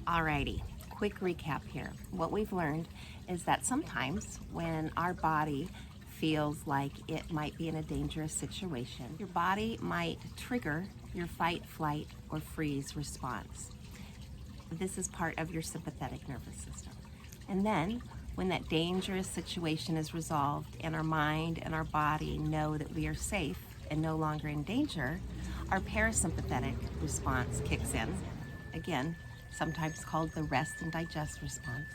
Alrighty, quick recap here. What we've learned is that sometimes when our body feels like it might be in a dangerous situation, your body might trigger your fight, flight, or freeze response. This is part of your sympathetic nervous system. And then when that dangerous situation is resolved and our mind and our body know that we are safe and no longer in danger, our parasympathetic response kicks in. Again, sometimes called the rest and digest response.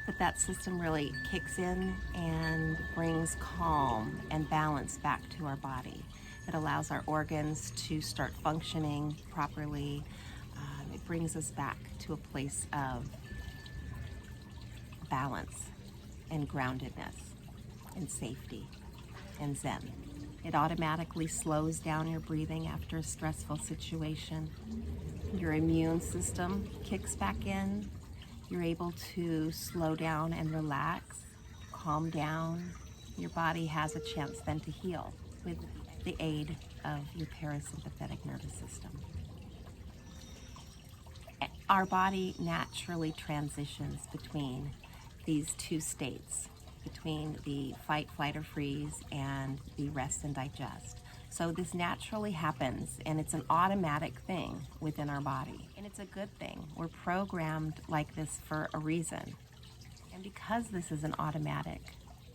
But that system really kicks in and brings calm and balance back to our body. It allows our organs to start functioning properly. It brings us back to a place of balance and groundedness and safety and zen. It automatically slows down your breathing after a stressful situation. Your immune system kicks back in. You're able to slow down and relax, calm down. Your body has a chance then to heal with the aid of your parasympathetic nervous system. Our body naturally transitions between these two states, between the fight, flight, or freeze and the rest and digest. So this naturally happens, and it's an automatic thing within our body. And it's a good thing. We're programmed like this for a reason. And because this is an automatic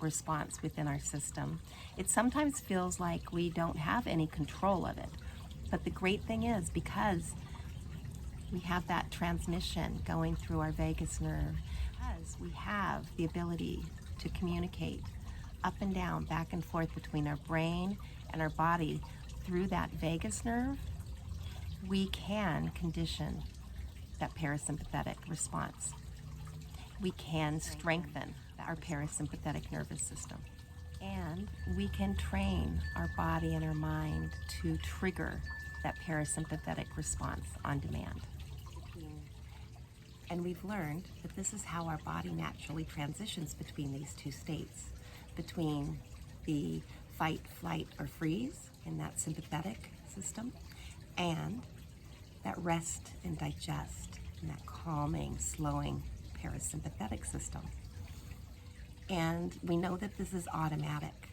response within our system, it sometimes feels like we don't have any control of it. But the great thing is, because we have that transmission going through our vagus nerve, because we have the ability to communicate up and down, back and forth between our brain and our body through that vagus nerve, we can condition that parasympathetic response. We can strengthen our parasympathetic nervous system. And we can train our body and our mind to trigger that parasympathetic response on demand. And we've learned that this is how our body naturally transitions between these two states, between the fight, flight, or freeze in that sympathetic system, and that rest and digest in that calming, slowing parasympathetic system. And we know that this is automatic,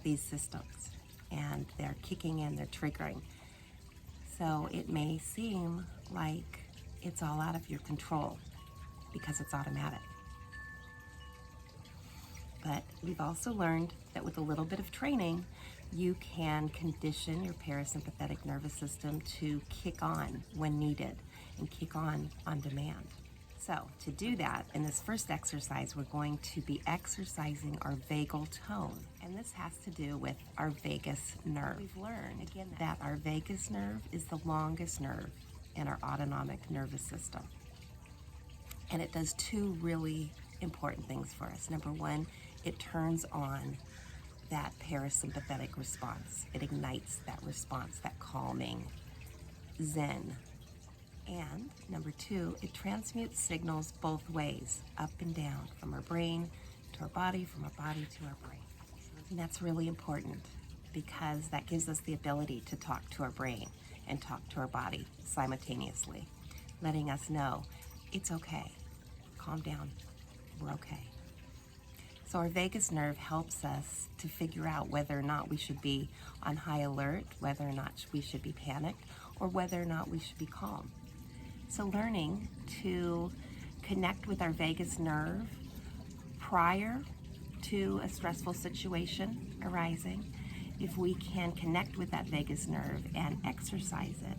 these systems, and they're kicking in, they're triggering. So it may seem like it's all out of your control because it's automatic. But we've also learned that with a little bit of training, you can condition your parasympathetic nervous system to kick on when needed and kick on demand. So to do that, in this first exercise, we're going to be exercising our vagal tone. And this has to do with our vagus nerve. We've learned again that our vagus nerve is the longest nerve in our autonomic nervous system. And it does two really important things for us. Number one, it turns on that parasympathetic response. It ignites that response, that calming zen. And number two, it transmutes signals both ways, up and down, from our brain to our body, from our body to our brain. And that's really important because that gives us the ability to talk to our brain and talk to our body simultaneously, letting us know it's okay, calm down, we're okay. So our vagus nerve helps us to figure out whether or not we should be on high alert, whether or not we should be panicked, or whether or not we should be calm. So learning to connect with our vagus nerve prior to a stressful situation arising, if we can connect with that vagus nerve and exercise it,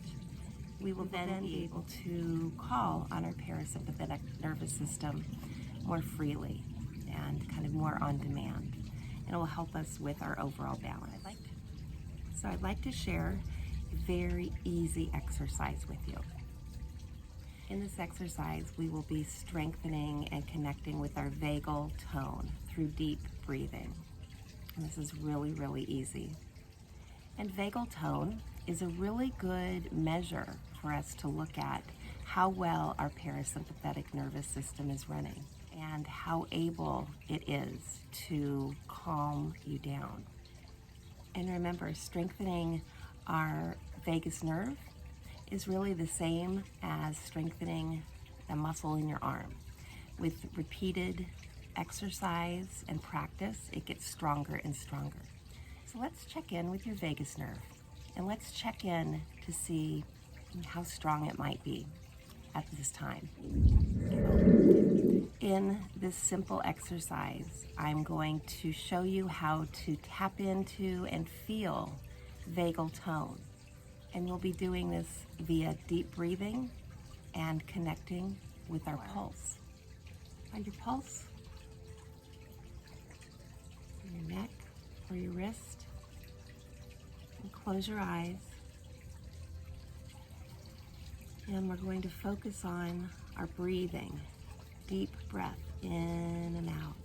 we will then be able to call on our parasympathetic nervous system more freely and kind of more on demand. And it will help us with our overall balance. So I'd like to share a very easy exercise with you. In this exercise, we will be strengthening and connecting with our vagal tone through deep breathing. And this is really, really easy. And vagal tone is a really good measure for us to look at how well our parasympathetic nervous system is running and how able it is to calm you down. And remember, strengthening our vagus nerve is really the same as strengthening the muscle in your arm. With repeated exercise and practice, it gets stronger and stronger. So let's check in with your vagus nerve, and let's check in to see how strong it might be at this time. In this simple exercise, I'm going to show you how to tap into and feel vagal tone. And we'll be doing this via deep breathing and connecting with our pulse. Find your pulse, in your neck or your wrist, and close your eyes. And we're going to focus on our breathing. Deep breath in and out.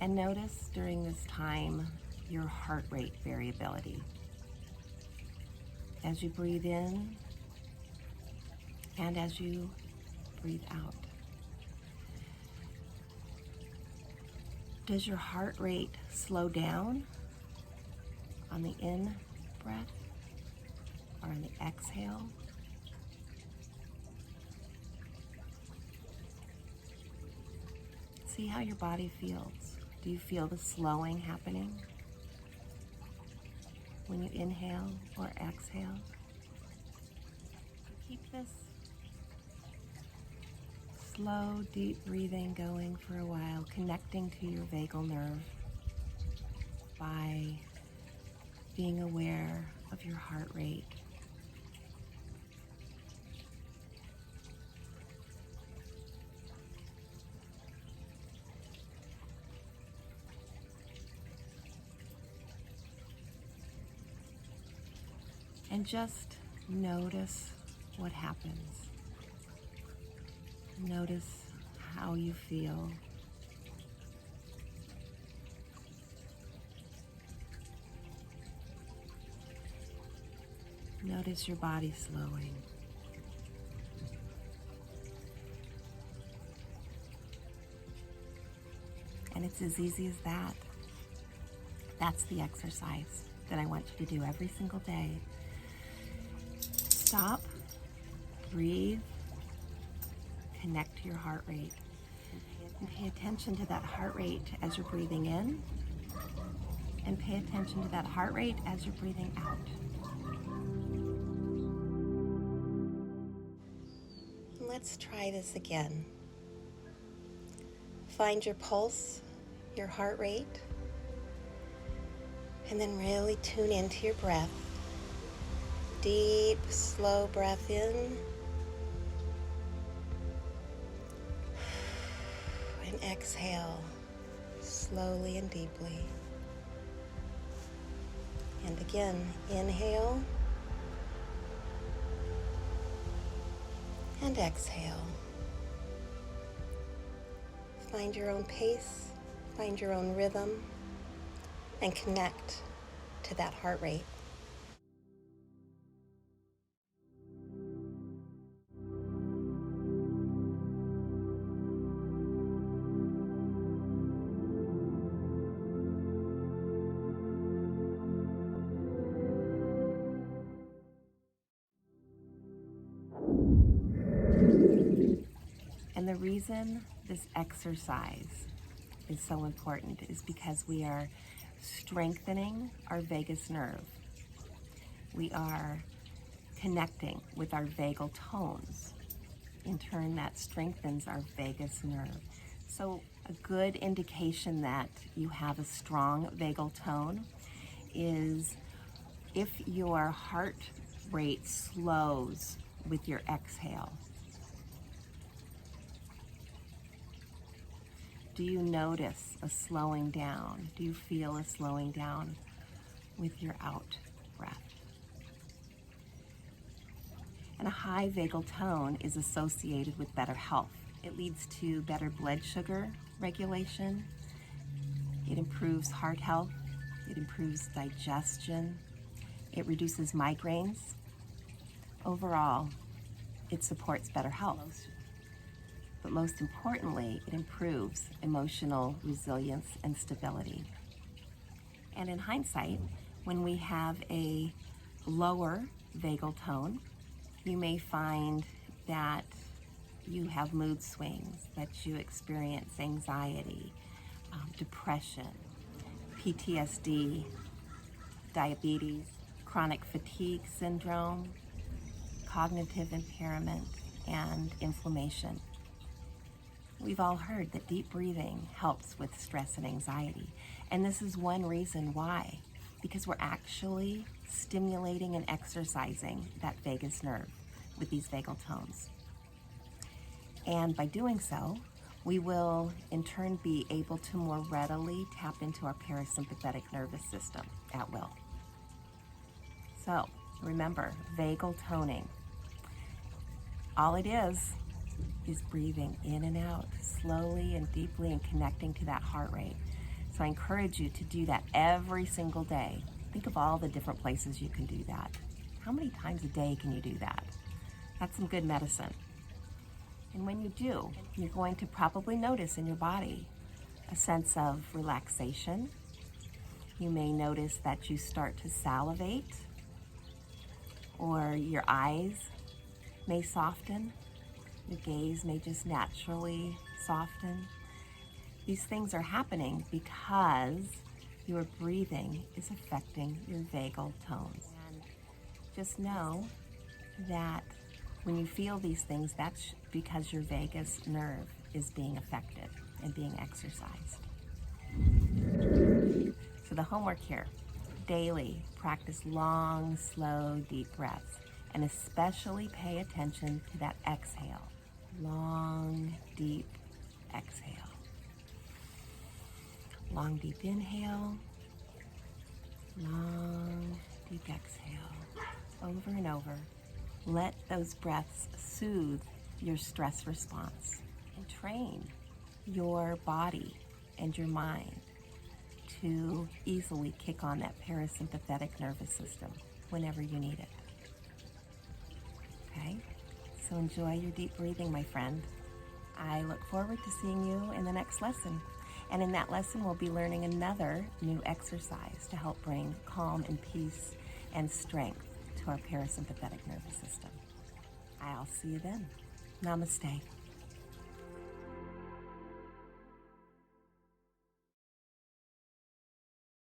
And notice during this time your heart rate variability. As you breathe in and as you breathe out. Does your heart rate slow down on the in breath or on the exhale? See how your body feels. Do you feel the slowing happening when you inhale or exhale? Keep this slow, deep breathing going for a while, connecting to your vagal nerve by being aware of your heart rate. And just notice what happens. Notice how you feel. Notice your body slowing. And it's as easy as that. That's the exercise that I want you to do every single day. Stop, breathe, connect to your heart rate, and pay attention to that heart rate as you're breathing in, and pay attention to that heart rate as you're breathing out. Let's try this again. Find your pulse, your heart rate, and then really tune into your breath. Deep, slow breath in, and exhale slowly and deeply. And again, inhale and exhale. Find your own pace, find your own rhythm, and connect to that heart rate. And the reason this exercise is so important is because we are strengthening our vagus nerve. We are connecting with our vagal tones. In turn, that strengthens our vagus nerve. So a good indication that you have a strong vagal tone is if your heart rate slows with your exhale. Do you notice a slowing down? Do you feel a slowing down with your out breath? And a high vagal tone is associated with better health. It leads to better blood sugar regulation. It improves heart health. It improves digestion. It reduces migraines. Overall, it supports better health. But most importantly, it improves emotional resilience and stability. And in hindsight, when we have a lower vagal tone, you may find that you have mood swings, that you experience anxiety, depression, PTSD, diabetes, chronic fatigue syndrome, cognitive impairment, and inflammation. We've all heard that deep breathing helps with stress and anxiety, and this is one reason why, because we're actually stimulating and exercising that vagus nerve with these vagal tones. And by doing so, we will in turn be able to more readily tap into our parasympathetic nervous system at will. So remember, vagal toning. All it is breathing in and out slowly and deeply and connecting to that heart rate. So I encourage you to do that every single day. Think of all the different places you can do that. How many times a day can you do that? That's some good medicine. And when you do, you're going to probably notice in your body a sense of relaxation. You may notice that you start to salivate, or your eyes may soften. Your gaze may just naturally soften. These things are happening because your breathing is affecting your vagal tones. And just know that when you feel these things, that's because your vagus nerve is being affected and being exercised. So the homework here, daily practice long, slow, deep breaths, and especially pay attention to that exhale. Long, deep exhale. Long, deep inhale. Long, deep exhale. Over and over. Let those breaths soothe your stress response and train your body and your mind to easily kick on that parasympathetic nervous system whenever you need it. Okay? So enjoy your deep breathing, my friend. I look forward to seeing you in the next lesson. And in that lesson, we'll be learning another new exercise to help bring calm and peace and strength to our parasympathetic nervous system. I'll see you then. Namaste.